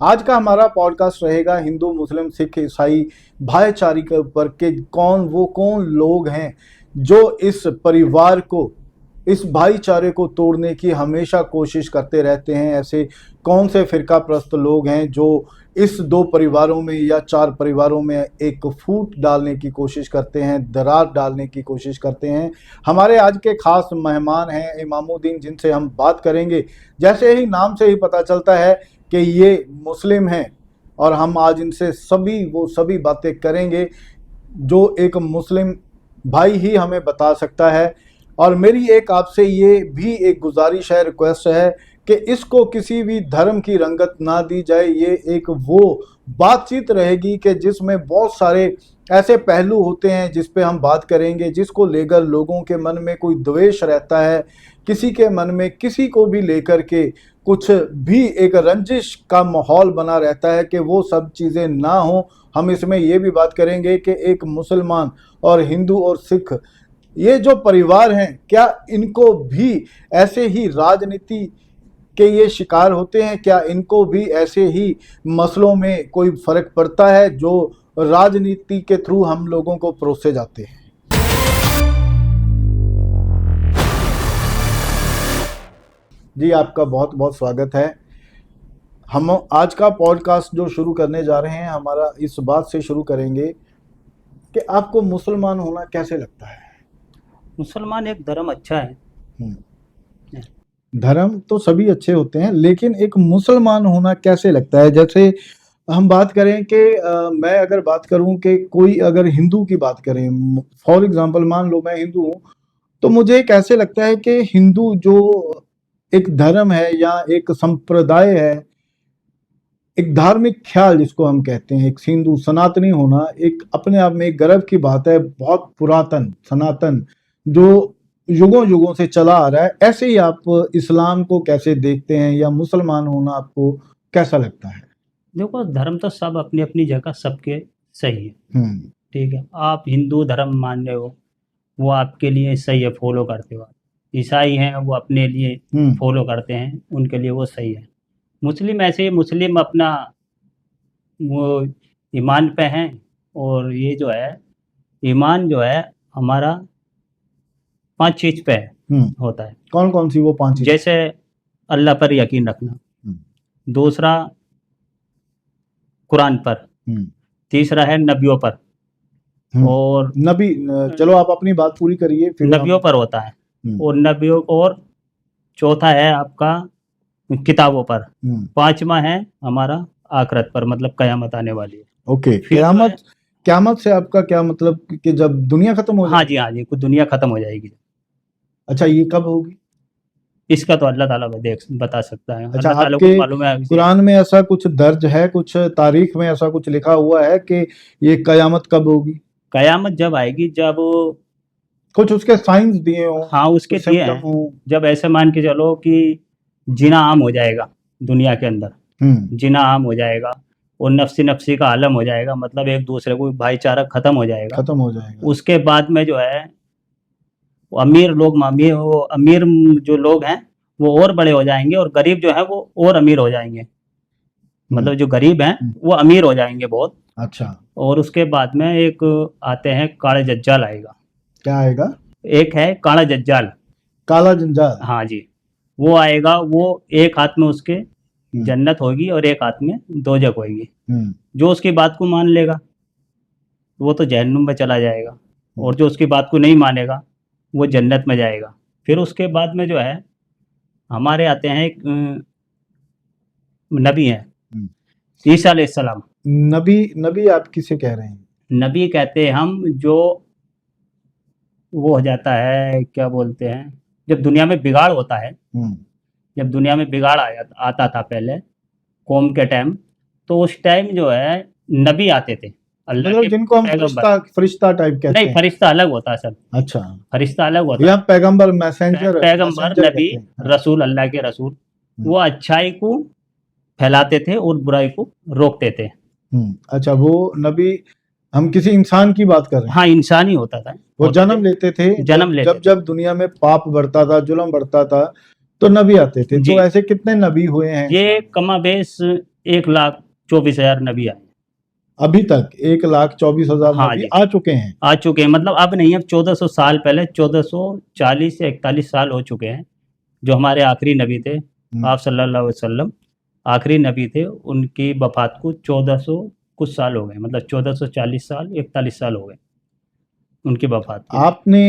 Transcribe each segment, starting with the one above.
आज का हमारा पॉडकास्ट रहेगा हिंदू मुस्लिम सिख ईसाई भाईचारे के ऊपर के कौन लोग हैं जो इस परिवार को, इस भाईचारे को तोड़ने की हमेशा कोशिश करते रहते हैं। ऐसे कौन से फिरका प्रस्त लोग हैं जो इस दो परिवारों में या चार परिवारों में एक फूट डालने की कोशिश करते हैं, दरार डालने की कोशिश करते हैं। हमारे आज के खास मेहमान हैं इमामुद्दीन, जिनसे हम बात करेंगे। जैसे ही नाम से ही पता चलता है कि ये मुस्लिम हैं और हम आज इनसे सभी बातें करेंगे जो एक मुस्लिम भाई ही हमें बता सकता है। और मेरी एक आपसे ये भी एक गुजारिश है, रिक्वेस्ट है कि इसको किसी भी धर्म की रंगत ना दी जाए। ये एक वो बातचीत रहेगी कि जिसमें बहुत सारे ऐसे पहलू होते हैं जिस पे हम बात करेंगे, जिसको लेकर लोगों के मन में कोई द्वेष रहता है, किसी के मन में किसी को भी लेकर के कुछ भी एक रंजिश का माहौल बना रहता है कि वो सब चीज़ें ना हो। हम इसमें ये भी बात करेंगे कि एक मुसलमान और हिंदू और सिख, ये जो परिवार हैं, क्या इनको भी ऐसे ही राजनीति के ये शिकार होते हैं? क्या इनको भी ऐसे ही मसलों में कोई फर्क पड़ता है जो राजनीति के थ्रू हम लोगों को परोसे जाते हैं? जी, आपका बहुत बहुत स्वागत है। हम आज का पॉडकास्ट जो शुरू करने जा रहे हैं, हमारा इस बात से शुरू करेंगे कि आपको मुसलमान होना कैसे लगता है? मुसलमान एक धर्म अच्छा है। धर्म तो सभी अच्छे होते हैं, लेकिन एक मुसलमान होना कैसे लगता है? जैसे हम बात करें कि मैं अगर बात करूं कि कोई अगर हिंदू की बात करें, फॉर एग्जांपल मान लो मैं हिंदू हूं, तो मुझे कैसे लगता है कि हिंदू जो एक धर्म है या एक संप्रदाय है, एक धार्मिक ख्याल जिसको हम कहते हैं, एक हिंदू सनातनी होना एक अपने आप में एक गर्व की बात है। बहुत पुरातन सनातन जो युगों युगों से चला आ रहा है। ऐसे ही आप इस्लाम को कैसे देखते हैं या मुसलमान होना आपको कैसा लगता है? देखो, धर्म तो सब अपनी अपनी जगह सबके सही है। ठीक है, आप हिंदू धर्म मान रहे हो, वो आपके लिए सही है, फॉलो करते हो। ईसाई हैं, वो अपने लिए फॉलो करते हैं, उनके लिए वो सही है। मुस्लिम ऐसे ही, मुस्लिम अपना वो ईमान पे हैं। और ये जो है ईमान जो है हमारा 5 चीज पे होता है। कौन कौन सी वो 5 चीज? जैसे अल्लाह पर यकीन रखना, दूसरा कुरान पर, तीसरा है नबियों पर। और नबी, चलो आप अपनी बात पूरी करिए, फिर नबियों पर होता है। और नबियों, और चौथा है आपका किताबों पर। पांचवा है हमारा आखिरत पर, मतलब कयामत आने वाली है। ओके, कयामत से आपका क्या मतलब कि जब दुनिया खत्म हो जाएगी? हाँ जी, कुछ दुनिया खत्म हो जाएगी। अच्छा, ये कब होगी? इसका तो अल्लाह ताला बता सकता है। अच्छा, आपके कुरान में ऐसा कुछ दर्ज है, कुछ तारीख में ऐसा कुछ लिखा हुआ है कि ये कयामत कब होगी? कयामत जब आएगी, जब कुछ उसके साइंस दिए हो? हाँ, उसके दिए हैं। जब ऐसे मान के चलो कि जिना आम हो जाएगा दुनिया के अंदर, जिना आम हो जाएगा और नफ्सी नफ्सी का आलम हो जाएगा, मतलब एक दूसरे को भाईचारा खत्म हो जाएगा। उसके बाद में जो है अमीर जो लोग हैं वो और बड़े हो जाएंगे, और गरीब जो है वो और अमीर हो जाएंगे। मतलब जो गरीब हैं वो अमीर हो जाएंगे बहुत। अच्छा। और उसके बाद में एक आते हैं काले जज्जाल आएगा। क्या आएगा? एक है काला जज्जाल। काला जज्जाल? हाँ जी, वो आएगा। वो एक हाथ में उसके जन्नत होगी और एक हाथ में दोजख होगी। जो उसकी बात को मान लेगा वो तो जहन्नुम में चला जाएगा, और जो उसकी बात को नहीं मानेगा वो जन्नत में जाएगा। फिर उसके बाद में जो है हमारे आते हैं एक नबी हैं, ईसा अलैहिस्सलाम। नबी आप किसे कह रहे हैं? नबी कहते हैं हम, जो वो हो जाता है, क्या बोलते हैं, जब दुनिया में बिगाड़ होता है। जब दुनिया में बिगाड़ आता था पहले कौम के टाइम, तो उस टाइम जो है नबी आते थे अल्लाह के, जिनको हम फरिश्ता टाइप कहते हैं। नहीं, फरिश्ता अलग होता है सर। अच्छा, फरिश्ता अलग होता है, या पैगंबर, मैसेंजर, नबी, रसूल, अल्लाह के रसूल। वो अच्छाई को फैलाते थे और बुराई को रोकते थे। अच्छा, वो नबी हम किसी इंसान की बात कर रहे हैं? हाँ, इंसान ही होता था। वो जन्म लेते थे। जब दुनिया में पाप बढ़ता था, जुल्म बढ़ता था, तो नबी आते थे। तो ऐसे कितने नबी हुए हैं? ये कमाबेश 1,24,000 नबी आए। अभी तक 1,24,000 हाँ नबी जी, आ चुके हैं। आ चुके हैं, मतलब अब नहीं, अब 1400 साल पहले, 1440 या 41 साल हो चुके हैं। जो हमारे आखिरी नबी थे, आप सल्लल्लाहु अलैहि वसल्लम आखिरी नबी थे, उनकी वफात को 1400 कुछ साल हो गए, मतलब 1440 साल 41 साल हो गए उनकी वफात के। आपने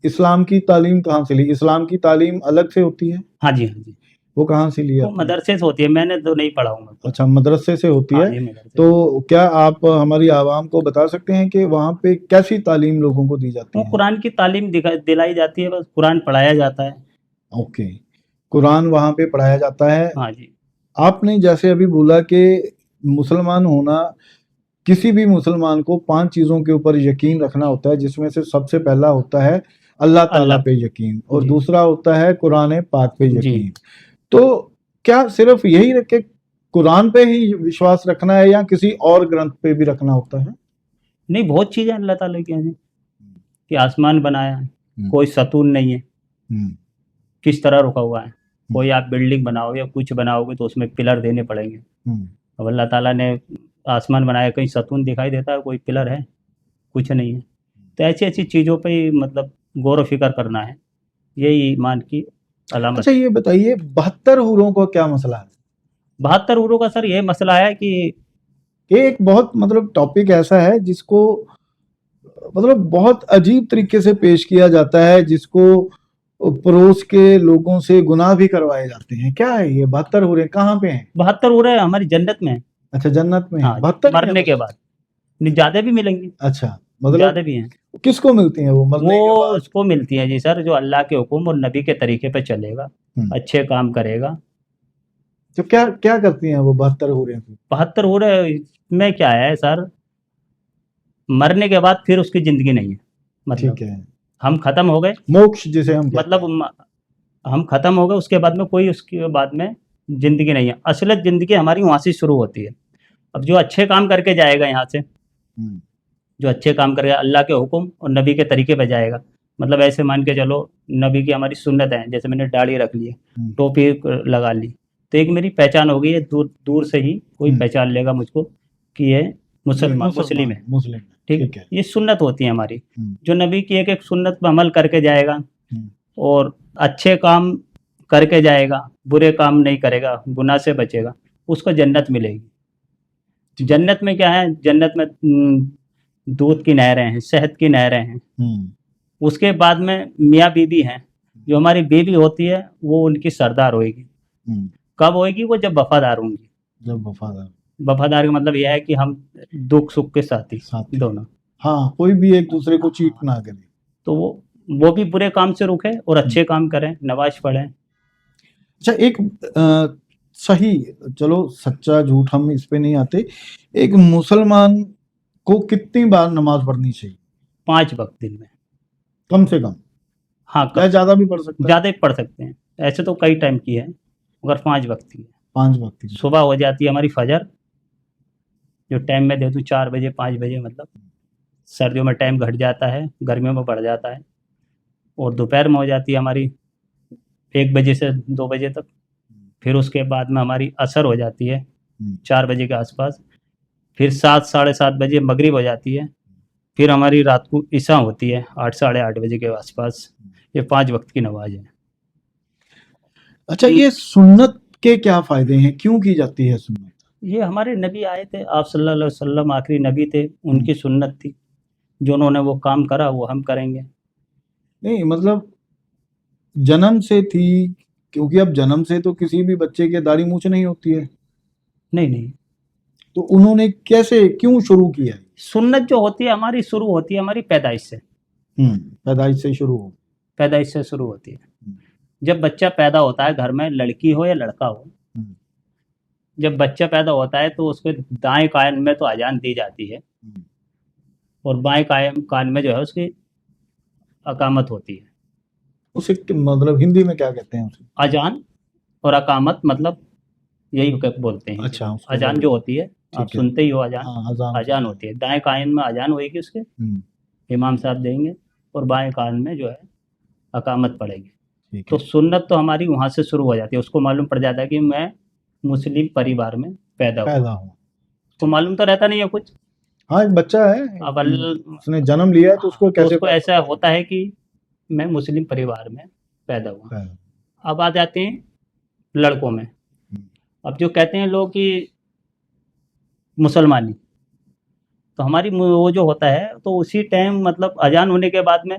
इस्लाम की तालीम कहाँ से ली? इस्लाम की तालीम अलग से होती है, हाँ जी, हाँ जी, वो कहाँ से ली वो आपने? मदरसे से होती है, मैंने तो नहीं पढ़ा हूँ मतलब। अच्छा, मदरसे से होती हाँ है। जी, मदरसे से। तो क्या आप हमारी आवाम को बता सकते हैं कि वहाँ पे कैसी तालीम लोगों को दी जाती वो है? कुरान की तालीम दिलाई जाती है, बस कुरान पढ़ाया जाता है। ओके, कुरान वहाँ पे पढ़ाया जाता है। हाँ जी, आपने जैसे अभी बोला कि मुसलमान होना, किसी भी मुसलमान को 5 चीज़ों के ऊपर यकीन रखना होता है, जिसमें से सबसे पहला होता है अल्लाह ताला अल्लाह। पे यकीन, और जी, दूसरा होता है कुरान पाक पे जी। यकीन। तो क्या सिर्फ यही रख के कुरान पे ही विश्वास रखना है, या किसी और ग्रंथ पे भी रखना होता है? नहीं, बहुत चीज़ें अल्लाह ताला की हैं, कि आसमान बनाया है, हम्म, कोई सतून नहीं है, हम्म, किस तरह रुका हुआ है। कोई आप बिल्डिंग बनाओ या कुछ बनाओगे तो उसमें पिलर देने पड़ेंगे। हम्म। अब अल्लाह ताला ने आसमान बनाया, कहीं सतून दिखाई देता है, कोई पिलर है? कुछ नहीं है। तो ऐसी-ऐसी चीज़ों पे ही मतलब गौर व फ़िक्र करना है, यही ईमान की अलामत अच्छा, है। ये बताइए 72 हूरों का क्या मसला है? 72 उरों का सर ये मसला है कि ये एक बहुत मतलब टॉपिक ऐसा है जिसको मतलब बहुत अजीब तरीके से पेश किया जाता है, जिसको पड़ोस के लोगों से गुनाह भी करवाए जाते हैं। क्या है ये 72 हूरें कहाँ पे हैं? 72 उरें हमारी जन्नत में हैं। अच्छा, जन्नत में है हाँ, 72 ही है मरने के बस? बाद। नहीं, ज़्यादा भी मिलेंगी, अच्छा, मतलब ज़्यादा भी हैं। किसको मिलती हैं वो वो मरने के बाद? उसको मिलती हैं जी सर, जो अल्लाह के हुक्म और नबी के तरीके पे चलेगा, अच्छे काम करेगा। तो क्या क्या करती हैं वो 72 हूरें फिर? 72 उरें में क्या है सर, मरने के बाद फिर उसकी ज़िंदगी नहीं है। मतलब ठीक है, हम ख़त्म हो गए, मोक्ष जिसे हम कहते मतलब हैं। हम ख़त्म हो गए, उसके बाद में कोई उसके बाद में ज़िंदगी नहीं है। असलियत ज़िंदगी हमारी वहाँ से शुरू होती है। अब जो अच्छे काम करके जाएगा यहाँ से, हम्म, जो अच्छे काम करेगा, अल्लाह के हुक्म और नबी के तरीके पे जाएगा। मतलब ऐसे मान के चलो, नबी की हमारी सुन्नत है, जैसे मैंने दाढ़ी रख ली है, हम्म, टोपी लगा ली, तो एक मेरी पहचान हो गई है, दूर दूर से ही कोई हम्म। पहचान लेगा मुझको कि ये ये मुसलमान मुस्लिम मुसलमान है। मुस्लिम है, ठीक है, ठीक है। ये सुन्नत होती है हमारी। हम्म, जो नबी की एक एक सुन्नत पर अमल करके जाएगा हम्म, और अच्छे काम करके जाएगा, बुरे काम नहीं करेगा, गुनाह से बचेगा, उसको जन्नत मिलेगी। जन्नत में क्या है, जन्नत में दूध की नहरें हैं, शहद की नहरें हैं। हम्म, उसके बाद में मियाँ बीबी हैं, जो हमारी बीबी होती है वो उनकी सरदार होएगी। हम्म। कब होएगी? वो जब वफादार होंगी। जब वफादार वफादार का मतलब यह है कि हम दुख सुख के साथी साथी, दोनों। हाँ, कोई भी एक दूसरे को चीट हाँ, ना करे। तो वो भी बुरे काम से रुके और अच्छे काम करें, नमाज पढ़ें। अच्छा, एक सही, चलो सच्चा झूठ हम इस पे नहीं आते, एक मुसलमान को कितनी बार नमाज पढ़नी चाहिए? 5 वक्त दिन में। कम से कम? हाँ, या कब ज्यादा भी पढ़ सकता है? ज़्यादा ही पढ़ सकते हैं। ऐसे तो कई टाइम की है, मगर 5 वक्त की है। 5 वक्त की। सुबह हो जाती है हमारी फजर, जो टाइम मैं दे दूँ 4 बजे 5 बजे, मतलब सर्दियों में टाइम घट जाता है, गर्मियों में बढ़ जाता है। और दोपहर में हो जाती है हमारी 1 बजे से 2 बजे तक। फिर उसके बाद में हमारी असर हो जाती है 4 बजे के आसपास। फिर 7 साढ़े 7 बजे मगरिब हो जाती है। फिर हमारी रात को इशा होती है 8 साढ़े 8 बजे के आसपास। ये 5 वक्त की नमाज है। अच्छा, ये सुन्नत के क्या फायदे हैं, क्यों की जाती है सुन्नत? ये हमारे नबी आए थे, आप सल्लल्लाहु अलैहि वसल्लम आखिरी नबी थे, उनकी सुन्नत थी। जो उन्होंने वो काम करा वो हम करेंगे। नहीं मतलब जन्म से थी, क्योंकि अब जन्म से तो किसी भी बच्चे के दाढ़ी मूछ नहीं होती है, नहीं, नहीं, तो उन्होंने कैसे क्यों शुरू किया? सुन्नत जो होती है हमारी शुरू होती है हमारी पैदाइश से। पैदाइश से शुरू हो। पैदाइश से शुरू होती है। हम्म, जब बच्चा पैदा होता है, घर में लड़की हो या लड़का हो, हम्म, जब बच्चा पैदा होता है तो उसके दाएं कान में तो अजान दी जाती है, हम्म। और बाएं कान में जो है उसकी अकामत होती है। उसे मतलब हिंदी में क्या कहते हैं उसे? अजान और अकामत मतलब यही बोलते हैं कि अच्छा, उसको अजान जो होती है, आप ठीक है। सुनते ही हो अजान। हाँ, अजान अजान सुनते हैं। होती है, दाएं कान में अजान होएगी उसके, हम्म, इमाम साहब देंगे, और बाएं कान में जो है अकामत पड़ेगी। ठीक तो है। सुन्नत तो हमारी वहाँ से शुरू हो जाती है। उसको मालूम पड़ जाता है कि मैं मुस्लिम परिवार में पैदा हुआ। पैदा हुआ। उसको मालूम तो रहता नहीं है कुछ। हाँ, एक बच्चा है, अब उसने जन्म लिया है तो उसको तो कैसे उसको ऐसा होता है कि मैं मुस्लिम परिवार में पैदा हुआ। पैदा? अब आ जाते हैं लड़कों में। अब जो कहते हैं लोग कि मुसलमानी, तो हमारी वो जो होता है तो उसी टाइम मतलब अजान होने के बाद में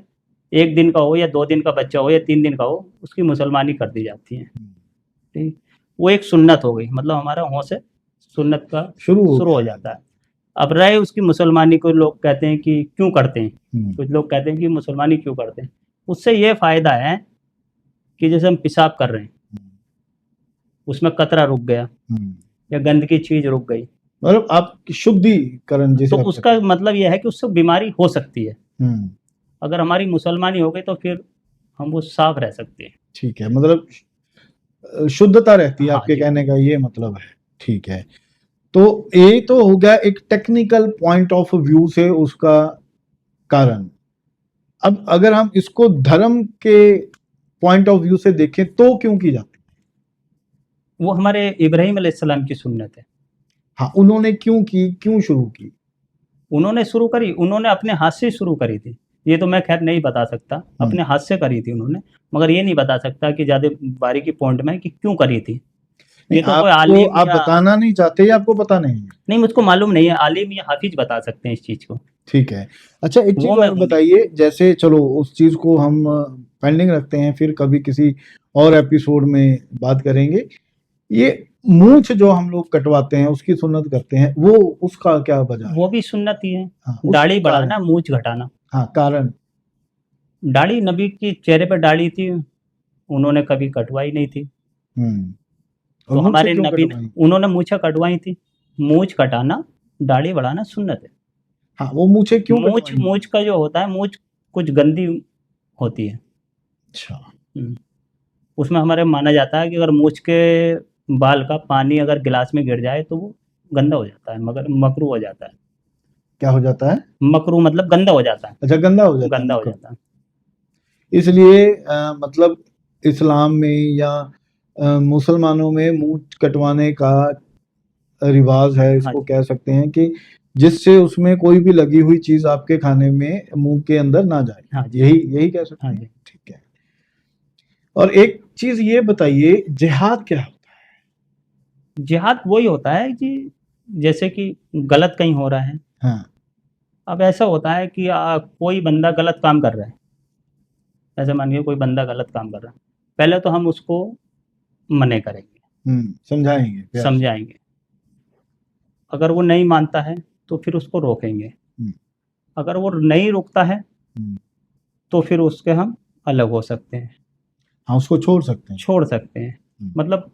1 दिन का हो या 2 दिन का बच्चा हो या 3 दिन का हो, उसकी मुसलमानी कर दी जाती है। ठीक, वो एक सुन्नत हो गई, मतलब हमारा वहाँ से सुन्नत का शुरू हो जाता है। अब रहे उसकी मुसलमानी को, लोग कहते हैं कि क्यों करते हैं, कुछ लोग कहते हैं कि मुसलमानी क्यों करते हैं। उससे ये फ़ायदा है कि जैसे हम पेशाब कर रहे हैं, उसमें कतरा रुक गया या गंदगी चीज़ रुक गई, मतलब आप शुद्धिकरण जिसे तो आप उसका कहते मतलब यह है कि उससे बीमारी हो सकती है। हैं। अगर हमारी मुसलमानी हो गई तो फिर हम वो साफ रह सकते हैं। ठीक है, मतलब शुद्धता रहती है, हाँ आपके जी। कहने का ये मतलब है। ठीक है, तो ये तो हो गया एक टेक्निकल पॉइंट ऑफ व्यू से उसका कारण। अब अगर हम इसको धर्म के पॉइंट ऑफ व्यू से देखें तो क्यों की जाती है? वो हमारे इब्राहिम अलैहिस्सलाम की सुन्नत है। हाँ, उन्होंने क्यों की, क्यों शुरू की? उन्होंने शुरू करी, उन्होंने अपने हाथ से शुरू करी थी। ये तो मैं खैर नहीं बता सकता, अपने हाथ से करी थी उन्होंने, मगर ये नहीं बता सकता कि ज़्यादा बारीकी पॉइंट में कि क्यों करी थी। ये तो कोई आपको आलिम आप या बताना नहीं चाहते या आपको पता नहीं है? नहीं, मुझको मालूम नहीं है, आलिम या हाफिज बता सकते हैं इस चीज़ को। ठीक है। अच्छा, एक वो चीज मैं और बताइए, जैसे चलो उस चीज को हम पेंडिंग रखते हैं, फिर कभी किसी और एपिसोड में बात करेंगे। ये मूंछ जो हम लोग कटवाते हैं, उसकी सुन्नत करते हैं, वो उसका क्या वजह है? वो भी सुन्नत ही है। हाँ, दाढ़ी उसका बढ़ाना, मूंछ घटाना। हाँ, कारण। दाढ़ी, नबी की चेहरे पर दाढ़ी थी, उन्होंने कभी कटवाई नहीं थी। और तो मूंछ से हमारे क्यों नबी ने, कटवाई? उन्होंने मूछें कटवाई थी। मूछ कटाना, दाढ़ी बढ़ाना सुन्नत है। हाँ, वो मूछें क्यों मूछ कटवाई? मूछ का जो होता है, मूछ कुछ गंदी होती है। अच्छा। हम्म, उसमें हमारे माना जाता है कि अगर मूछ के बाल का पानी अगर गिलास में गिर जाए तो वो गंदा हो जाता है, मगर मकरू हो जाता है। क्या हो जाता है? मकरू मतलब गंदा हो जाता है। अच्छा, गंदा हो जाता है, गंदा हो मकरूह। जाता है। इसलिए मतलब इस्लाम में या मुसलमानों में मूंछ कटवाने का रिवाज है, हाँ इसको जी, कह सकते हैं कि जिससे उसमें कोई भी लगी हुई चीज आपके खाने में, मुंह के अंदर ना जाए। हाँ जी, यही यही कह सकते हाँ हैं। जी। ठीक है। और एक चीज ये बताइए, जिहाद क्या होता जिहाद वही होता है कि जैसे कि गलत कहीं हो रहा है। है? हाँ। अब ऐसा होता है कि कोई बंदा गलत काम कर रहा है। ऐसे मानिए कोई बंदा गलत काम कर रहा है, पहले तो हम उसको मना करेंगे, समझाएंगे प्यार से। समझाएंगे। अगर वो नहीं मानता है तो फिर उसको रोकेंगे। हम्म, अगर वो नहीं रुकता है हम्म, तो फिर उसके हम अलग हो सकते हैं, हाँ, उसको छोड़ सकते हैं। छोड़ सकते हैं। हम्म, मतलब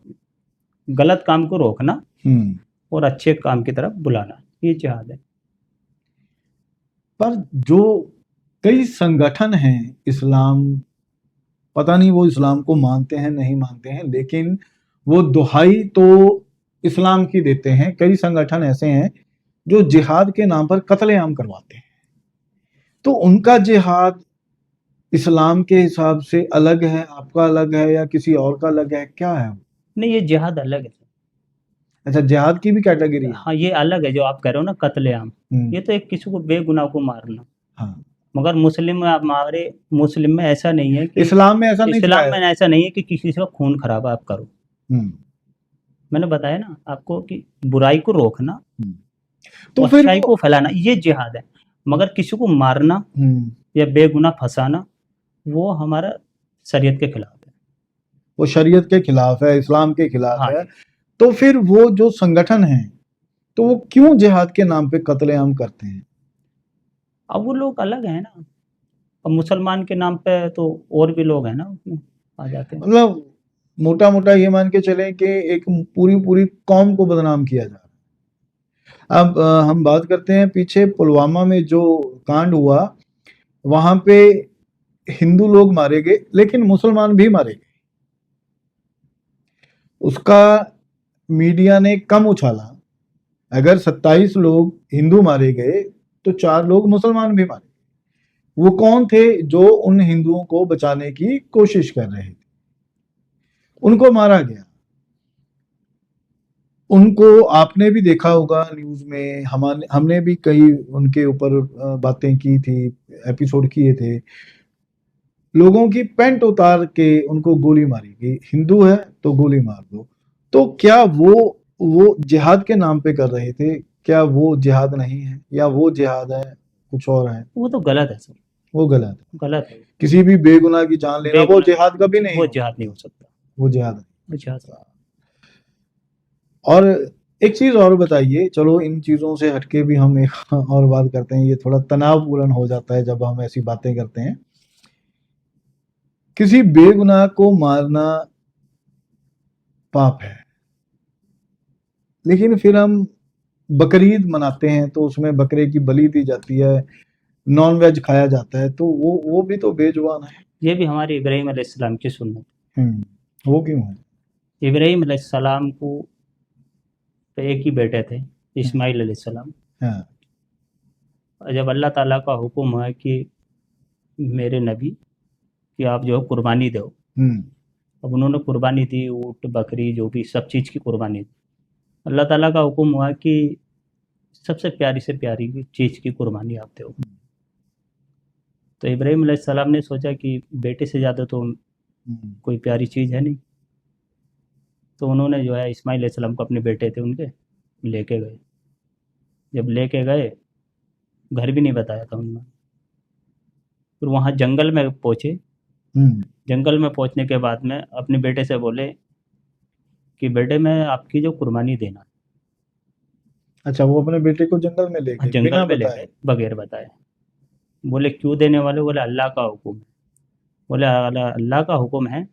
गलत काम को रोकना हम्म। और अच्छे काम की तरफ बुलाना, ये जिहाद है। पर जो कई संगठन हैं इस्लाम, पता नहीं वो इस्लाम को मानते हैं नहीं मानते हैं, लेकिन वो दुहाई तो इस्लाम की देते हैं। कई संगठन ऐसे हैं जो जिहाद के नाम पर कत्लेआम करवाते हैं। तो उनका जिहाद इस्लाम के हिसाब से अलग है, आपका अलग है, या किसी और का अलग है, क्या है? नहीं, ये जिहाद अलग है। अच्छा, जिहाद की भी कैटेगरी है? हाँ, ये अलग है जो आप कह रहे हो ना, कत्लेआम। ये तो एक किसी को बेगुनाह को मारना। हाँ, मगर मुस्लिम में, आप हमारे मुस्लिम में ऐसा नहीं है कि, इस्लाम में ऐसा नहीं इस्लाम सिखाया। में ऐसा नहीं है कि किसी का खून खराबा आप करो। हम्म, मैंने बताया ना आपको कि बुराई को रोकना हम्म। तो और फिर अच्छाई वो को फैलाना, ये जिहाद है। मगर किसी को मारना या बेगुनाह फंसाना, वो हमारा शरीयत के खिलाफ है। वो शरीयत के खिलाफ है, इस्लाम के खिलाफ हाँ है। जी। तो फिर वो जो संगठन है, तो वो क्यों जिहाद के नाम पे कत्लेआम करते हैं? अब वो लोग अलग हैं ना। अब मुसलमान के नाम पे तो और भी लोग हैं ना, उसमें आ जाते हैं। मतलब मोटा मोटा ये मान के चलें कि एक पूरी पूरी कौम को बदनाम किया जा रहा है। अब हम बात करते हैं पीछे पुलवामा में जो कांड हुआ, वहां पे हिंदू लोग मारे गए लेकिन मुसलमान भी मारे गए। उसका मीडिया ने कम उछाला। अगर 27 लोग हिंदू मारे गए तो 4 लोग मुसलमान भी मारे गए। वो कौन थे जो उन हिंदुओं को बचाने की कोशिश कर रहे थे? उनको मारा गया। उनको आपने भी देखा होगा न्यूज में, हमने भी कई उनके ऊपर बातें की थी, एपिसोड किए थे। लोगों की पैंट उतार के उनको गोली मारी गई, हिंदू है तो गोली मार दो। तो क्या वो जिहाद के नाम पे कर रहे थे? क्या वो जिहाद नहीं है, या वो जिहाद है कुछ और है? वो तो गलत है सर, वो गलत है। गलत है। किसी भी बेगुनाह की जान लेना वो बेगुनाह जिहाद कभी नहीं वो हो, जिहाद नहीं हो सकता, वो जिहाद है। वो जिहाद है। और एक चीज और बताइए, चलो इन चीजों से हटके भी हम एक और बात करते हैं, ये थोड़ा तनावपूर्ण हो जाता है जब हम ऐसी बातें करते हैं। किसी बेगुनाह को मारना पाप है, लेकिन फिर हम बकरीद मनाते हैं तो उसमें बकरे की बलि दी जाती है, नॉन वेज खाया जाता है, तो वो भी तो बेजुबान है। ये भी हमारे इब्राहिम अलैहिस्सलाम की सुन्नत। वो क्यों है? इब्राहिम अलैहिस्सलाम को तो एक ही बेटे थे, इस्माइल अलैहिस्सलाम। हाँ, और जब अल्लाह ताला का हुक्म है कि मेरे नबी कि आप जो है कुर्बानी दो, अब उन्होंने कुर्बानी दी, ऊँट बकरी जो भी सब चीज़ की कुर्बानी दी। अल्लाह ताला का हुक्म हुआ कि सबसे प्यारी से प्यारी चीज़ की कुर्बानी आप दो। तो इब्राहिम अलैहिस्सलाम ने सोचा कि बेटे से ज़्यादा तो कोई प्यारी चीज़ है नहीं, तो उन्होंने जो है इस्माइल अलैहिस्सलाम को, अपने बेटे थे उनके, लेके गए। जब लेके गए, घर भी नहीं बताया था उन्होंने। फिर वहाँ जंगल में पहुँचे। जंगल में पहुँचने के बाद में अपने बेटे से बोले कि बेटे मैं आपकी जो कुर्बानी देना। अच्छा, वो अपने बेटे को जंगल में ले गए जंगल बिना में ले बताए? गए बगैर बताए। बोले क्यों देने वाले? बोले अल्लाह का हुक्म है। बोले अल्लाह का हुक्म है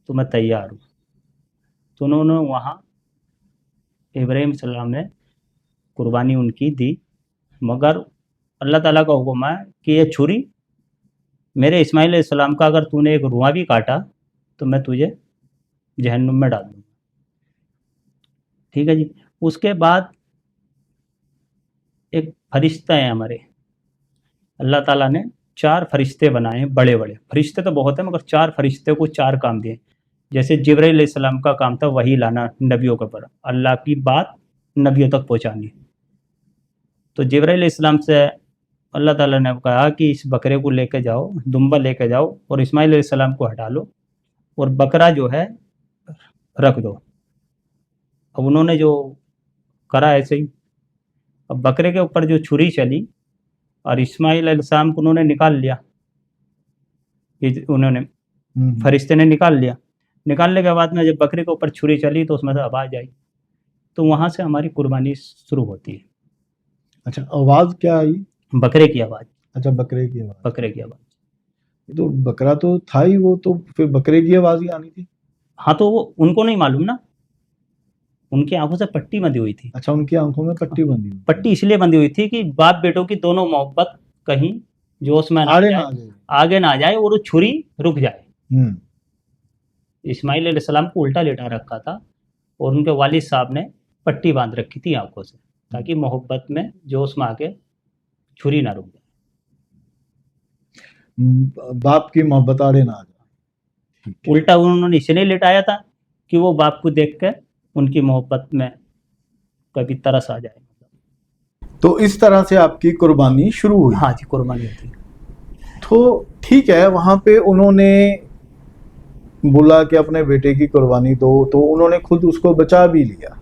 तो मैं तैयार हूँ। तो उन्होंने वहाँ इब्राहिम सल्लम ने कुर्बानी उनकी दी, मगर अल्लाह ताला का हुक्म है कि ये छुरी मेरे इस्माइल अलैहिस्सलाम का अगर तूने एक रुआ भी काटा तो मैं तुझे जहन्नुम में डाल दूँगा। ठीक है जी। उसके बाद एक फरिश्ता है हमारे, अल्लाह ताला ने 4 फरिश्ते बनाए हैं, बड़े बड़े फरिश्ते तो बहुत हैं, मगर 4 फरिश्ते को 4 काम दिए। जैसे जिब्राइल अलैहिस्सलाम का काम था वही लाना नबियों के ऊपर, अल्लाह की बात नबियों तक पहुँचानी। तो जिब्राइल अलैहिस्सलाम से अल्लाह ताला ने कहा कि इस बकरे को लेके जाओ, दुम्बा लेके जाओ और इस्माइल अलैहिस्सलाम को हटा लो और बकरा जो है रख दो। अब उन्होंने जो करा ऐसे ही, अब बकरे के ऊपर जो छुरी चली और इस्माइल अलैहिस्सलाम को उन्होंने निकाल लिया, उन्होंने फरिश्ते ने निकाल लिया। निकालने के बाद में जब बकरे के ऊपर छुरी चली तो उसमें से आवाज़ आई, तो वहाँ से हमारी कुर्बानी शुरू होती है। अच्छा, आवाज क्या आई? बकरे की आवाज़। अच्छा, बकरे की आवाज। बकरे की आवाज़। तो बकरा तो था ही, वो तो फिर बकरे की आवाज ही आनी थी। हाँ, तो वो उनको नहीं मालूम ना, उनकी आंखों से पट्टी बंधी हुई थी। अच्छा, उनकी आंखों में पट्टी बंधी हुई। पट्टी इसलिए बंधी हुई थी कि बाप बेटों की दोनों मोहब्बत कहीं जोश में आगे ना आ जाए, आगे ना आ जाए और वो छुरी रुक जाए। हम्म। इस्माइल अलैहिस्सलाम को उल्टा लेटा रखा था और उनके वालिद साहब ने पट्टी बांध रखी थी आंखों से, ताकि मोहब्बत में जोश में आके छुरी ना रुक जाए, बाप की मोहब्बत आड़े ना आ जाए। उल्टा उन्होंने इसलिए लेटाया था कि वो बाप को देख कर उनकी मोहब्बत में कभी तरस आ जाए। तो इस तरह से आपकी कुर्बानी शुरू हुई। हाँ जी, कुर्बानी होती है। तो ठीक है, वहां पे उन्होंने बोला कि अपने बेटे की कुर्बानी दो, तो उन्होंने खुद उसको बचा भी लिया।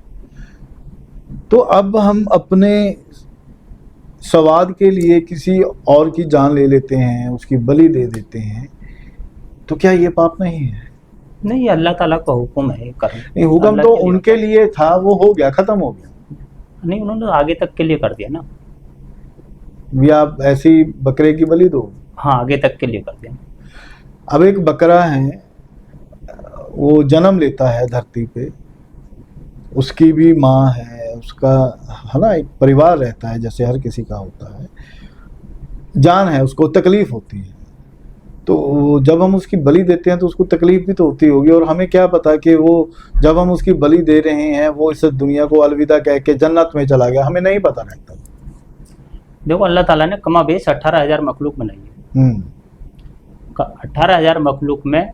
तो अब हम अपने स्वाद के लिए किसी और की जान ले लेते हैं, उसकी बलि दे देते हैं, तो क्या ये पाप नहीं है? नहीं, अल्लाह ताला का हुक्म है करना। नहीं, हुक्म तो उनके लिए था, वो हो गया, खत्म हो गया। नहीं, उन्होंने आगे तक के लिए कर दिया ना। भी आप ऐसी बकरे की बलि दो। हाँ, आगे तक के लिए कर दिया। अब एक बकरा है, वो जन्म लेता है धरती पे, उसकी भी माँ है, उसका है ना, एक परिवार रहता है जैसे हर किसी का होता है, जान है, उसको तकलीफ होती है। तो जब हम उसकी बलि देते हैं तो उसको तकलीफ भी तो होती होगी, और हमें क्या पता कि वो जब हम उसकी बलि दे रहे हैं वो इस दुनिया को अलविदा कह के जन्नत में चला गया, हमें नहीं पता रहता। देखो, अल्लाह ताला ने कमाबेश 18,000 मखलूक बनाई है। 18,000 मखलूक में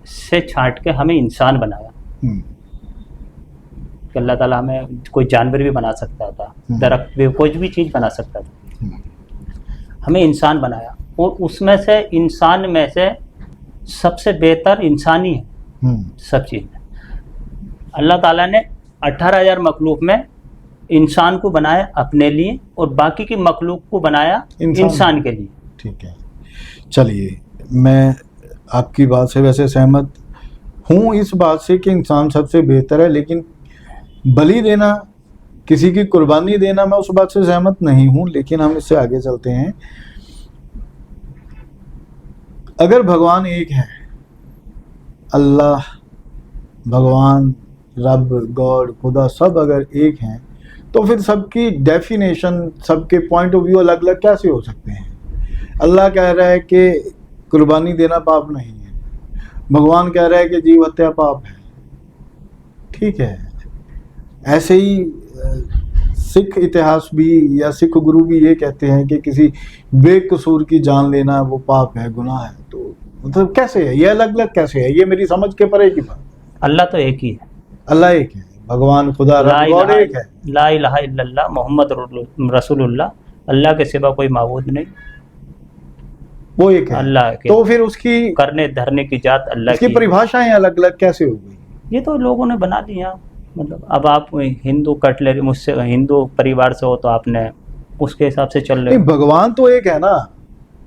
से छांट के हमें इंसान बनाया। कि अल्लाह ताला हमें कोई जानवर भी बना सकता था, दरख्त भी, कुछ भी चीज़ बना सकता था, हमें इंसान बनाया, और उसमें से इंसान में से सबसे बेहतर इंसान ही है सब चीज़ में। अल्लाह ताला ने 18,000 मखलूक में इंसान को बनाया अपने लिए और बाकी की मखलूक को बनाया इंसान के लिए। ठीक है, चलिए मैं आपकी बात से वैसे सहमत हूँ इस बात से कि इंसान सबसे बेहतर है, लेकिन बलि देना, किसी की कुर्बानी देना, मैं उस बात से सहमत नहीं हूँ। लेकिन हम इससे आगे चलते हैं। अगर भगवान एक है, अल्लाह, भगवान, रब, गॉड, खुदा सब अगर एक हैं, तो फिर सबकी डेफिनेशन, सबके पॉइंट ऑफ व्यू अलग अलग कैसे हो सकते हैं? अल्लाह कह रहा है कि कुर्बानी देना पाप नहीं है, भगवान कह रहा है कि जीव हत्या पाप है। ठीक है, ऐसे ही सिख इतिहास भी या सिख गुरु भी ये कहते हैं कि किसी बेकसूर की जान लेना वो पाप है, गुनाह है। तो मतलब कैसे है ये अलग अलग, कैसे है ये? मेरी समझ के परे की बात। अल्लाह तो एक ही है, अल्लाह एक है, भगवान, खुदा, रब, गॉड एक है। ला इलाहा इल्लल्लाह मोहम्मद रसूलुल्लाह, अल्लाह के सिवा कोई माबूद नहीं, वो एक है अल्लाह के। तो फिर उसकी करने धरने की जात अल्लाह की। परिभाषाएं अलग अलग कैसे हो गई? ये तो लोगों ने बना दिया। मतलब अब आप हिंदू कटलरी, मुझसे हिंदू परिवार से हो तो आपने उसके हिसाब से चल रहे हो। भगवान तो एक है ना,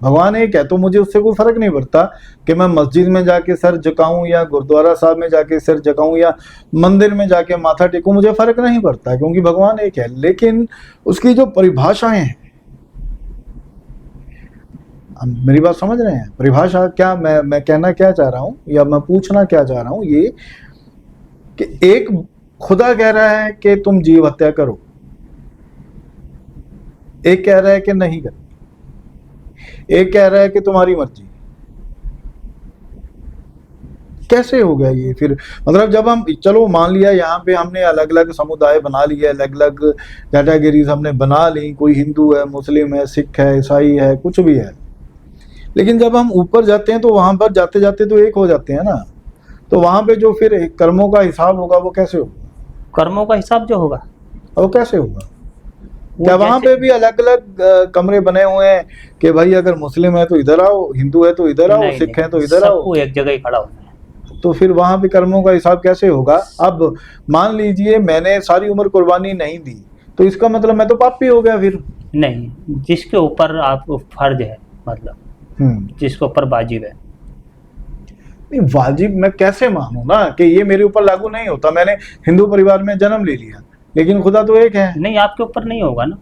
भगवान एक है, तो मुझे उससे कोई फर्क नहीं पड़ता कि मैं मस्जिद में जाके सर झुकाऊं या गुरुद्वारा साहब में जाके सर झुकाऊं या मंदिर में जाके माथा टेकूं, मुझे फर्क नहीं पड़ता क्योंकि भगवान एक है। लेकिन उसकी जो परिभाषाएं हैं, मेरी बात समझ रहे हैं? परिभाषा क्या, मैं कहना क्या चाह रहा हूं या मैं पूछना क्या चाह रहा हूं, ये कि एक खुदा कह रहा है कि तुम जीव हत्या करो, एक कह रहा है कि नहीं करो, एक कह रहा है कि तुम्हारी मर्जी। कैसे हो गया ये फिर? मतलब जब हम, चलो मान लिया यहाँ पे हमने अलग अलग समुदाय बना लिए, अलग अलग कैटेगरीज हमने बना ली, कोई हिंदू है, मुस्लिम है, सिख है, ईसाई है, कुछ भी है, लेकिन जब हम ऊपर जाते हैं तो वहां पर जाते जाते तो एक हो जाते हैं ना। तो वहां पे जो फिर कर्मों का हिसाब होगा वो कैसे होगा? कर्मों का हिसाब जो होगा वो कैसे होगा? क्या वहां पे भी अलग अलग कमरे बने हुए हैं कि भाई अगर मुस्लिम है तो इधर आओ, हिंदू है तो इधर आओ, सिख है तो इधर आओ, सबको एक जगह ही खड़ा होना है। तो फिर वहां पे कर्मों का हिसाब कैसे होगा? अब मान लीजिए मैंने सारी उम्र कुर्बानी नहीं दी, तो इसका मतलब मैं तो पापी हो गया फिर? नहीं, जिसके ऊपर आपको फर्ज है, मतलब जिसके ऊपर वाजिब है। नहीं, वाजिब मैं कैसे मानूं ना कि ये मेरे ऊपर लागू नहीं होता, मैंने हिंदू परिवार में जन्म ले लिया, लेकिन खुदा तो एक है। नहीं, आपके ऊपर नहीं होगा ना,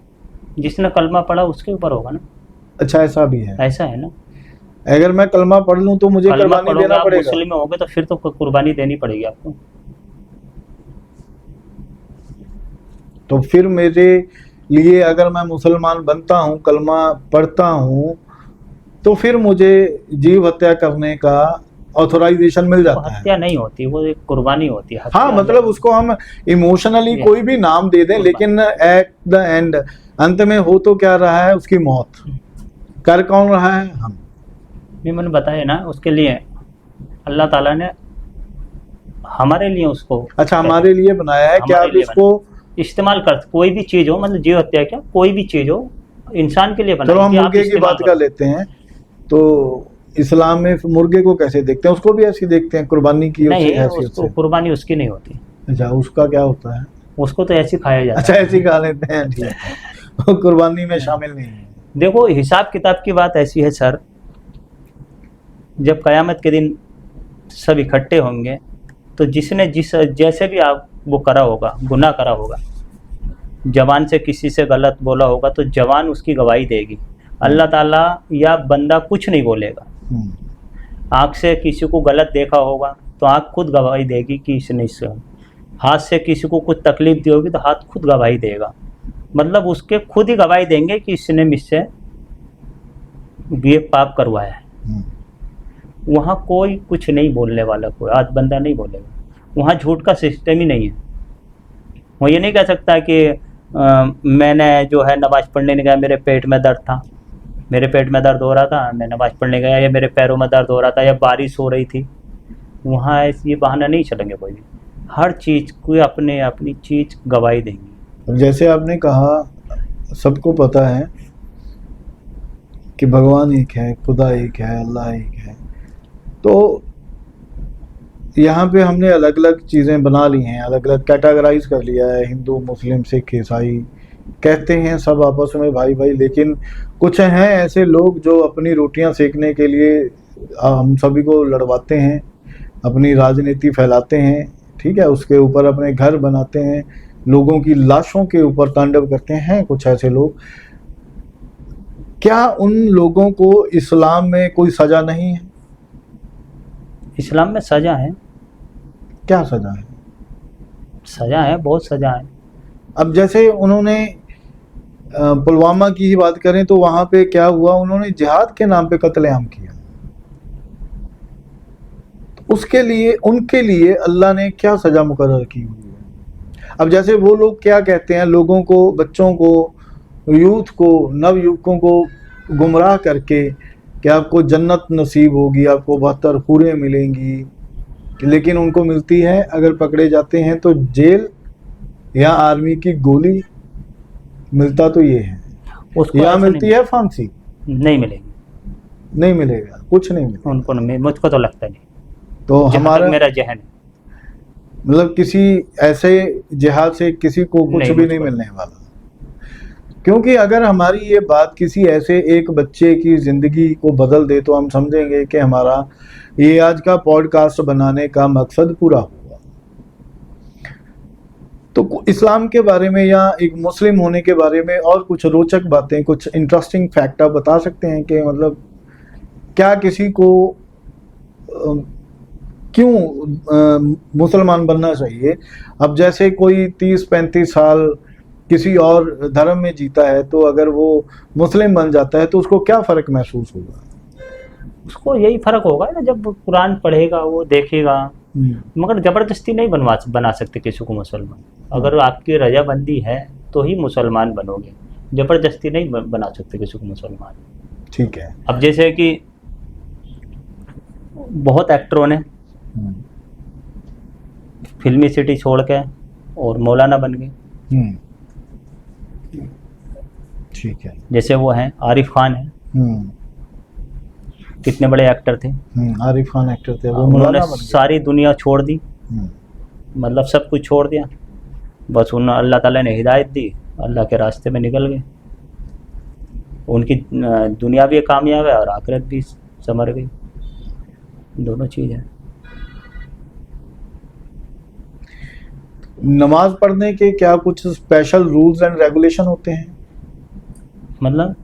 जिसने कलमा पढ़ा उसके ऊपर होगा ना। अच्छा, ऐसा भी है? ऐसा है ना, अगर मैं कलमा पढ़ लूं तो मुझे कुर्बानी देना पड़ेगा? मुस्लिम होगे तो फिर तो कुर्बानी देनी पड़ेगी आपको। तो फिर मेरे लिए अगर मैं मुसलमान बनता हूं, कलमा पढ़ता हूं, तो फिर मुझे जीव हत्या करने का ऑथोराइजेशन मिल जाता है? हत्या नहीं होती, वो एक कुर्बानी होती है। हाँ, मतलब उसको हम इमोशनली कोई भी नाम दे दें, लेकिन एट द एंड, अंत में हो तो क्या रहा है? उसकी मौत। कर कौन रहा है? हम। मैंने बताया ना, उसके लिए अल्लाह ताला ने हमारे लिए उसको, अच्छा, हमारे लिए बनाया है कि आप इसको इस्तेमाल कर, कोई भी चीज हो, मतलब जीव हत्या क्या, कोई भी चीज हो इंसान के लिए बनाई। चलो हम मुर्गे की बात कर लेते हैं, तो इस्लाम में मुर्गे को कैसे देखते हैं? उसको भी ऐसी देखते हैं, कुर्बानी की नहीं, कुर्बानी उसकी नहीं होती। अच्छा, उसका क्या होता है? उसको तो ऐसे खाया जाता है। अच्छा, ऐसे खा लेते हैं, ठीक है, कुर्बानी में शामिल नहीं है। देखो, हिसाब किताब की बात ऐसी है सर, जब कयामत के दिन सब इकट्ठे होंगे तो जिसने जैसे भी आप वो करा होगा, गुनाह करा होगा, जवान से किसी से गलत बोला होगा तो जवान उसकी गवाही देगी। अल्लाह ताला या बंदा कुछ नहीं बोलेगा। आँख से किसी को गलत देखा होगा तो आँख खुद गवाही देगी कि इसने इससे, हाथ से किसी को कुछ तकलीफ दी होगी तो हाथ खुद गवाही देगा। मतलब उसके खुद ही गवाही देंगे कि इसने मुझसे ये पाप करवाया है। वहाँ कोई कुछ नहीं बोलने वाला, कोई आज बंदा नहीं बोलेगा। वहाँ झूठ का सिस्टम ही नहीं है। वो ये नहीं कह सकता कि मैंने जो है नमाज पढ़ने नहीं गया, मेरे पेट में दर्द था, मेरे पेट में दर्द हो रहा था, मैं नमाज पढ़ने गया, या मेरे पैरों में दर्द हो रहा था, या बारिश हो रही थी। वहाँ ऐसे ये बहाना नहीं चलेंगे कोई भी। हर चीज को अपने अपनी चीज गवाही देंगे। अब जैसे आपने कहा, सबको पता है कि भगवान एक है, खुदा एक है, अल्लाह एक है, तो यहाँ पे हमने अलग अलग चीज़ें बना ली हैं, अलग अलग कैटेगराइज कर लिया है, हिंदू, मुस्लिम, सिख, ईसाई, कहते हैं सब आपस में भाई भाई, लेकिन कुछ हैं ऐसे लोग जो अपनी रोटियां सेकने के लिए हम सभी को लड़वाते हैं, अपनी राजनीति फैलाते हैं, ठीक है, उसके ऊपर अपने घर बनाते हैं, लोगों की लाशों के ऊपर तांडव करते हैं कुछ ऐसे लोग। क्या उन लोगों को इस्लाम में कोई सजा नहीं है? इस्लाम में सजा है। क्या सजा है? सजा है, बहुत सजा है। अब जैसे उन्होंने पुलवामा की ही बात करें तो वहां पे क्या हुआ, उन्होंने जिहाद के नाम पे कत्लेआम किया, तो उसके लिए उनके लिए अल्लाह ने क्या सजा मुकर्रर की हुई है? अब जैसे वो लोग क्या कहते हैं, लोगों को, बच्चों को, यूथ को, नव युवकों को गुमराह करके कि आपको जन्नत नसीब होगी, आपको 72 हूरें मिलेंगी, लेकिन उनको मिलती है, अगर पकड़े जाते हैं तो जेल या आर्मी की गोली, मिलता तो ये है, या मिलती है फांसी। नहीं मिलेगी, नहीं मिलेगा, कुछ नहीं मिलेगा उनको, मुझको तो लगता नहीं। तो हमारा मेरा जहन है, मतलब किसी ऐसे जिहाद से किसी को कुछ भी नहीं मिलने वाला, क्योंकि अगर हमारी ये बात किसी ऐसे एक बच्चे की जिंदगी को बदल दे तो हम समझेंगे कि हमारा ये आज का पॉडकास्ट बनाने का मकसद पूरा हुआ। तो इस्लाम के बारे में या एक मुस्लिम होने के बारे में और कुछ रोचक बातें, कुछ इंटरेस्टिंग फैक्ट आप बता सकते हैं कि मतलब क्या किसी को क्यों मुसलमान बनना चाहिए? अब जैसे कोई 30-35 साल किसी और धर्म में जीता है, तो अगर वो मुस्लिम बन जाता है तो उसको क्या फ़र्क महसूस होगा? उसको यही फ़र्क होगा ना, जब कुरान पढ़ेगा, वो देखेगा, मगर ज़बरदस्ती नहीं बना सकते किसी को मुसलमान। अगर आपकी रजाबंदी है तो ही मुसलमान बनोगे, ज़बरदस्ती नहीं बना सकते किसी को मुसलमान। ठीक है। अब जैसे कि बहुत एक्टरों ने फिल्मी सिटी छोड़ के और मौलाना बन गए। ठीक है। जैसे वो हैं आरिफ खान है, कितने बड़े एक्टर थे। आरिफ खान एक्टर थे, वो उन्होंने सारी दुनिया छोड़ दी, मतलब सब कुछ छोड़ दिया, बस उन्हें अल्लाह ताला ने हिदायत दी, अल्लाह के रास्ते में निकल गए। उनकी दुनिया भी कामयाब है और आखिरत भी संवर गई, दोनों चीज़ है। नमाज पढ़ने के क्या कुछ स्पेशल रूल्स एंड रेगुलेशन होते हैं? मतलब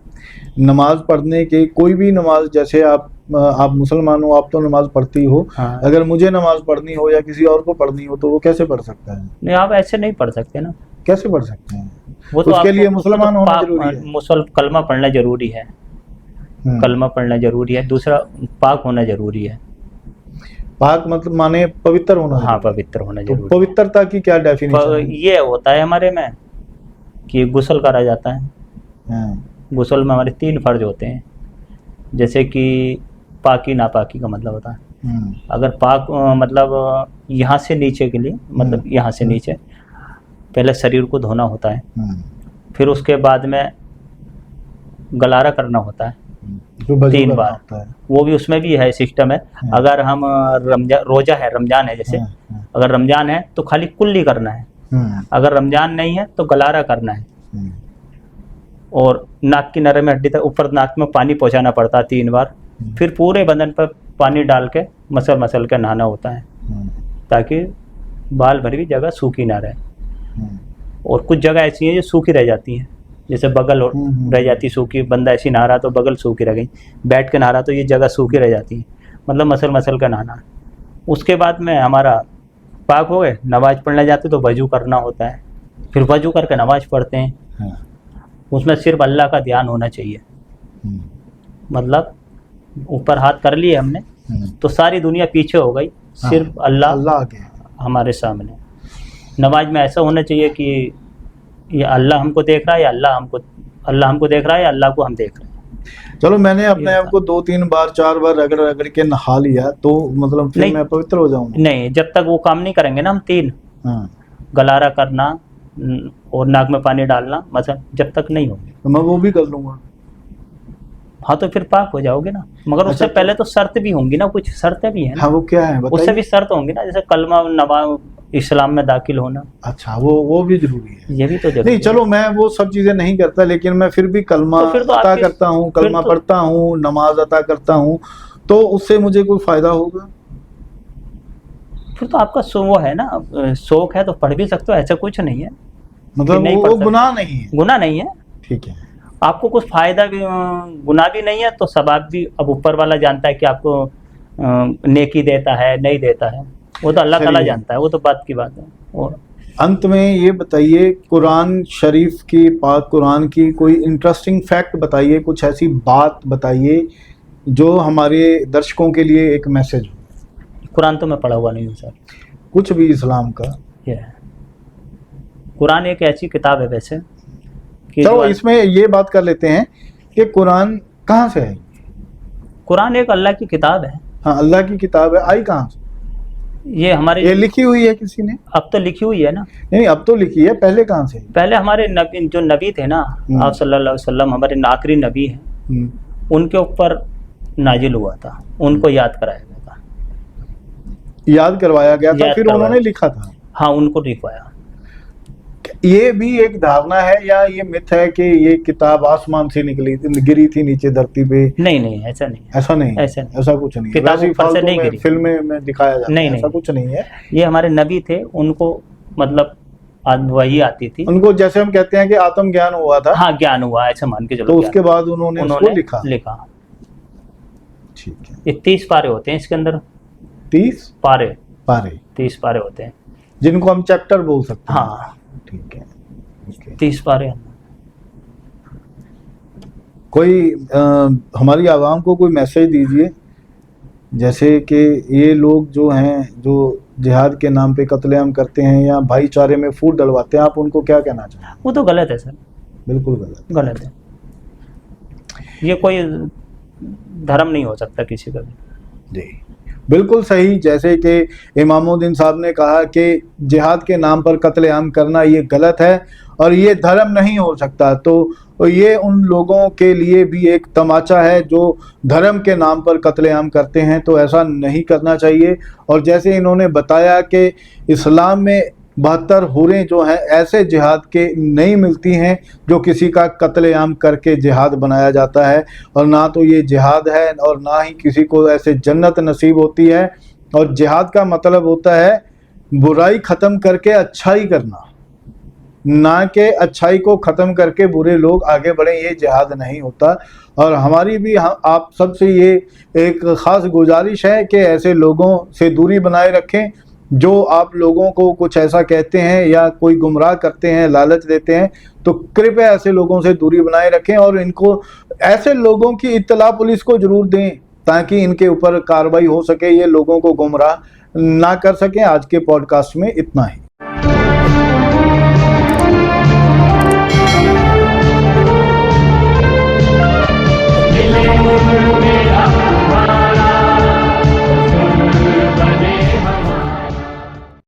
नमाज पढ़ने के, कोई भी नमाज, जैसे आप मुसलमान हो, आप तो नमाज पढ़ती हो, हाँ। अगर मुझे नमाज पढ़नी हो या किसी और को पढ़नी हो तो वो कैसे पढ़ सकता है? नहीं, आप ऐसे नहीं पढ़ सकते ना। कैसे पढ़ सकते हैं? वो तो उसके लिए मुसलमान होना जरूरी है, कलमा पढ़ना जरूरी है, कलमा पढ़ना जरूरी है। दूसरा, पाक होना जरूरी है। पाक मतलब माने पवित्र होना? हाँ, पवित्र होना तो जरूरी। पवित्रता की क्या डेफिनेशन है? ये होता है हमारे में कि गुस्ल करा जाता है। गुस्ल में हमारे 3 फर्ज होते हैं, जैसे कि पाकी नापाकी का मतलब होता है। अगर पाक मतलब यहाँ से नीचे के लिए, मतलब यहाँ से नीचे पहले शरीर को धोना होता है, फिर उसके बाद में गलारा करना होता है 3 बार। वो भी, उसमें भी है सिस्टम है। अगर हम रोजा है, रमजान है जैसे, अगर रमजान है तो खाली कुल्ली करना है, अगर रमजान नहीं है तो गलारा करना है, और नाक की नरम हड्डी तक ऊपर नाक में पानी पहुंचाना पड़ता है 3 बार, फिर पूरे बदन पर पानी डाल के मसल के नहाना होता है, ताकि बाल भर भी जगह सूखी ना रहे। और कुछ जगह ऐसी हैं जो सूखी रह जाती हैं, जैसे बगल रह जाती सूखी, बंदा ऐसी नहा रहा तो बगल सूखी रह गई, बैठ के नहा रहा तो ये जगह सूखी रह जाती है, मतलब मसल का नहाना। उसके बाद में हमारा पाक हो गए, नमाज पढ़ने जाते तो वजू करना होता है, फिर वजू करके नमाज पढ़ते हैं। उसमें सिर्फ अल्लाह का ध्यान होना चाहिए, मतलब ऊपर हाथ कर लिए हमने तो सारी दुनिया पीछे हो गई, सिर्फ अल्लाह हमारे सामने। नमाज में ऐसा होना चाहिए कि ये अल्लाह हमको देख रहा है या अल्लाह हमको देख रहा है या अल्लाह को हम देख रहे हैं। चलो मैंने अपने ये आप को 2-3 बार 4 बार रगड़ रगड़ के नहा लिया तो मतलब फिर नहीं। मैं पवित्र हो जाऊंगा? नहीं, जब तक वो काम नहीं करेंगे ना हम 3 हाँ, गलारा करना और नाक में पानी डालना, मतलब जब तक नहीं होंगे। तो मैं वो भी कर लूंगा। हाँ तो फिर पाक हो जाओगे ना, मगर उससे अच्छा, पहले तो शर्त भी होंगी ना, कुछ शर्तें भी हैं ना। हाँ वो क्या है उससे बताइए? भी शर्त होंगी ना, जैसे कलमा नमाज, इस्लाम में दाखिल होना, अच्छा, वो भी जरूरी है। ये भी तो जरूरी नहीं चलो, मैं वो सब चीजें नहीं करता, लेकिन मैं फिर भी कलमा तो फिर तो अता आपकी- करता हूँ, फिर कलमा तो- पढ़ता हूँ, नमाज अता करता हूँ, तो उससे मुझे कोई फायदा होगा? फिर तो आपका वो है ना, शौक है तो पढ़ भी सकते हो, ऐसा कुछ नहीं है मतलब नहीं वो पढ़ सकते। गुनाह नहीं है? गुनाह नहीं है, ठीक है। आपको कुछ फायदा भी, गुनाह भी नहीं है, तो सवाब भी अब ऊपर वाला जानता है कि आपको नेकी देता है नहीं देता है, वो तो अल्लाह ताला चलिए। जानता है, वो तो बात की बात है। और अंत में ये बताइए, कुरान शरीफ की, पाक कुरान की कोई इंटरेस्टिंग फैक्ट बताइए, कुछ ऐसी बात बताइए जो हमारे दर्शकों के लिए एक मैसेज हो। कुरान तो मैं पढ़ा हुआ नहीं हूँ सर। कुछ भी इस्लाम का। ये है, कुरान एक ऐसी किताब है वैसे कि चलो जो इसमें ये बात कर लेते हैं कि कुरान कहाँ से है? कुरान एक अल्लाह की किताब है। हाँ, अल्लाह की किताब है, आई कहाँ से? ये हमारे ये लिखी हुई है किसी ने? अब तो लिखी हुई है ना, नहीं, अब तो लिखी है, पहले कहाँ से? पहले हमारे नबी, जो नबी थे ना, आप सल्लल्लाहु अलैहि वसल्लम हमारे आखिरी नबी हैं, हम्म, उनके ऊपर नाजिल हुआ था, उनको याद कराया गया था। याद करवाया गया था, याद फिर करवाया। उन्होंने लिखा था। हाँ, उनको लिखवाया। ये भी एक धारणा है या ये मिथ है कि ये किताब आसमान से निकली थी, गिरी थी नीचे धरती पे? नहीं नहीं, ऐसा नहीं है। ऐसा नहीं है, ऐसा नहीं। ऐसा कुछ नहीं है, किताब वैसे ही ऊपर से फालतू नहीं में गिरी। फिल्में में दिखाया जाता नहीं है, ऐसा नहीं, कुछ नहीं है। ये हमारे नबी थे, उनको मतलब आज वही आती थी। उनको जैसे हम कहते हैं कि आत्म ज्ञान हुआ था, हाँ, ज्ञान हुआ, ऐसा मान के चलो। तो ज्ञान उसके हुआ। बाद उन्होंने उसको लिखा। लिखा। ठीक है। ये 30 पारे होते हैं इसके अंदर। 30 पारे, पारे 30 पारे होते हैं। जिनको हम चैप्टर बोल सकते हैं। हाँ, ठीक है। ओके। 30 पारे। कोई हमारी आवाम को कोई मैसेज दीजिए, जैसे कि ये लोग जो हैं, जो जिहाद के नाम पे कत्लेआम करते हैं या भाईचारे में फूट डलवाते हैं, आप उनको क्या कहना चाहें? वो तो गलत है सर, बिल्कुल गलत। गलत है। ये कोई धर्म नहीं हो सकता किसी का भी। जी बिल्कुल सही। जैसे कि इमामुद्दीन साहब ने कहा कि जिहाद के नाम पर कत्लेआम करना ये गलत है और ये धर्म नहीं हो सकता, तो ये उन लोगों के लिए भी एक तमाचा है जो धर्म के नाम पर कत्लेआम करते हैं, तो ऐसा नहीं करना चाहिए। और जैसे इन्होंने बताया कि इस्लाम में 72 हुरें जो हैं ऐसे जिहाद के नहीं मिलती हैं जो किसी का कत्लेआम करके जिहाद बनाया जाता है, और ना तो ये जिहाद है और ना ही किसी को ऐसे जन्नत नसीब होती है। और जिहाद का मतलब होता है बुराई ख़त्म करके अच्छाई करना, ना कि अच्छाई को ख़त्म करके बुरे लोग आगे बढ़ें, ये जिहाद नहीं होता। और हमारी भी आप सबसे ये एक ख़ास गुजारिश है कि ऐसे लोगों से दूरी बनाए रखें जो आप लोगों को कुछ ऐसा कहते हैं या कोई गुमराह करते हैं, लालच देते हैं, तो कृपया ऐसे लोगों से दूरी बनाए रखें और इनको, ऐसे लोगों की इत्तला पुलिस को ज़रूर दें ताकि इनके ऊपर कार्रवाई हो सके, ये लोगों को गुमराह ना कर सकें। आज के पॉडकास्ट में इतना ही।